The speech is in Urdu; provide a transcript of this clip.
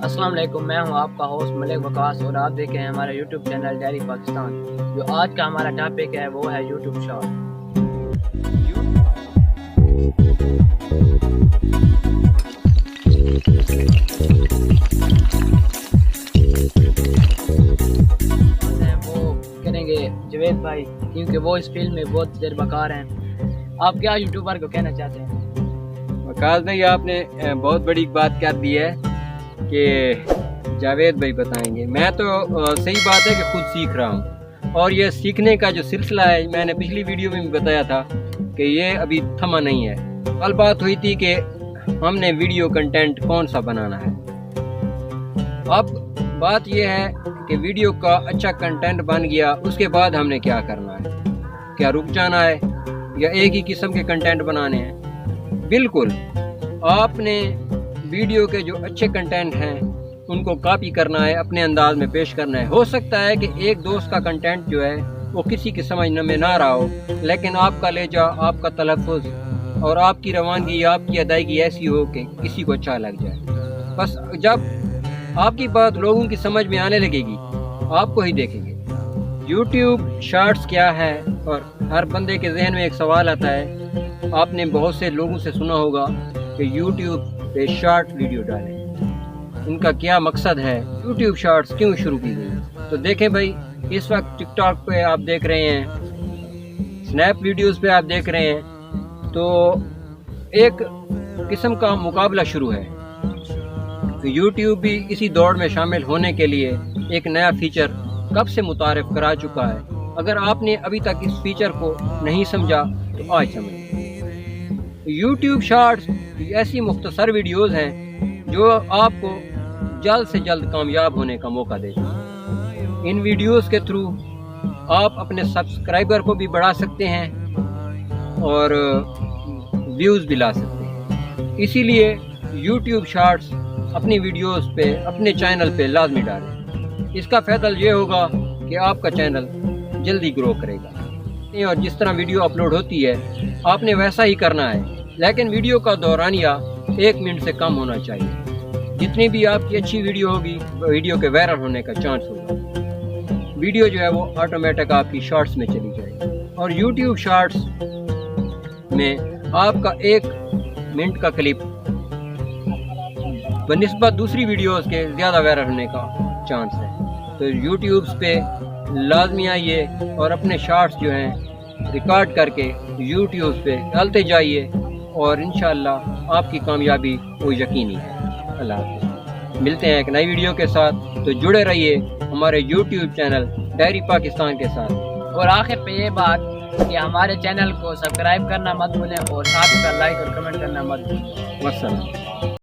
السلام علیکم، میں ہوں آپ کا ہوسٹ ملک وقاص اور آپ دیکھیں ہمارا یوٹیوب چینل ڈیری پاکستان۔ جو آج کا ہمارا ٹاپک ہے وہ ہے یوٹیوب شارٹ۔ وہ کریں گے جوید بھائی، کیونکہ وہ اس فیلڈ میں بہت تجربہ کار ہیں۔ آپ کیا یوٹیوبر کو کہنا چاہتے ہیں؟ وقاص بھائی، آپ نے بہت بڑی بات کر دی ہے کہ جاوید بھائی بتائیں گے۔ میں تو صحیح بات ہے کہ خود سیکھ رہا ہوں، اور یہ سیکھنے کا جو سلسلہ ہے، میں نے پچھلی ویڈیو میں بھی بتایا تھا کہ یہ ابھی تھما نہیں ہے۔ کل بات ہوئی تھی کہ ہم نے ویڈیو کنٹینٹ کون سا بنانا ہے۔ اب بات یہ ہے کہ ویڈیو کا اچھا کنٹینٹ بن گیا، اس کے بعد ہم نے کیا کرنا ہے؟ کیا رک جانا ہے یا ایک ہی قسم کے کنٹینٹ بنانے ہیں؟ بالکل، آپ نے ویڈیو کے جو اچھے کنٹینٹ ہیں ان کو کاپی کرنا ہے، اپنے انداز میں پیش کرنا ہے۔ ہو سکتا ہے کہ ایک دوست کا کنٹینٹ جو ہے وہ کسی کی سمجھ میں نہ رہا ہو، لیکن آپ کا لہجہ، آپ کا تلفظ اور آپ کی روانگی، آپ کی ادائیگی ایسی ہو کہ کسی کو اچھا لگ جائے۔ بس جب آپ کی بات لوگوں کی سمجھ میں آنے لگے گی، آپ کو ہی دیکھیں گے۔ یوٹیوب شارٹس کیا ہے؟ اور ہر بندے کے ذہن میں ایک سوال آتا ہے، آپ نے بہت سے لوگوں سے سنا ہوگا کہ یوٹیوب پہ شارٹ ویڈیو ڈالیں، ان کا کیا مقصد ہے؟ یوٹیوب شارٹس کیوں شروع کی گئی؟ تو دیکھیں بھائی، اس وقت ٹک ٹاک پہ آپ دیکھ رہے ہیں، سنیپ ویڈیوز پہ آپ دیکھ رہے ہیں، تو ایک قسم کا مقابلہ شروع ہے۔ یوٹیوب بھی اسی دوڑ میں شامل ہونے کے لیے ایک نیا فیچر کب سے متعارف کرا چکا ہے۔ اگر آپ نے ابھی تک اس فیچر کو نہیں سمجھا تو آج سمجھیں۔ یوٹیوب شارٹس ایسی مختصر ویڈیوز ہیں جو آپ کو جلد سے جلد کامیاب ہونے کا موقع دیتی ہیں۔ ان ویڈیوز کے تھرو آپ اپنے سبسکرائبر کو بھی بڑھا سکتے ہیں اور ویوز بھی لا سکتے ہیں۔ اسی لیے یوٹیوب شارٹس اپنی ویڈیوز پہ، اپنے چینل پہ لازمی ڈالیں۔ اس کا فائدہ یہ ہوگا کہ آپ کا چینل جلدی گرو کرے گا، اور جس طرح ویڈیو اپلوڈ ہوتی ہے آپ نے ویسا ہی کرنا ہے، لیکن ویڈیو کا دورانیہ 1 منٹ سے کم ہونا چاہیے۔ جتنی بھی آپ کی اچھی ویڈیو ہوگی، ویڈیو کے وائرل ہونے کا چانس ہوگا۔ ویڈیو جو ہے وہ آٹومیٹک آپ کی شارٹس میں چلی جائے گی، اور یوٹیوب شارٹس میں آپ کا 1 منٹ کا کلپ بنسبت دوسری ویڈیوز کے زیادہ وائرل ہونے کا چانس ہے۔ تو یوٹیوبز پہ لازمی آئیے اور اپنے شارٹس جو ہیں ریکارڈ کر کے یوٹیوب پہ ڈالتے جائیے، اور انشاءاللہ آپ کی کامیابی وہ یقینی ہے۔ اللہ حافظ، ملتے ہیں ایک نئی ویڈیو کے ساتھ، تو جڑے رہیے ہمارے یوٹیوب چینل ڈیری پاکستان کے ساتھ۔ اور آخر پہ یہ بات کہ ہمارے چینل کو سبسکرائب کرنا مت بھولیں، اور ساتھ ہی لائک اور کمنٹ کرنا مت بھولیں۔ والسلام۔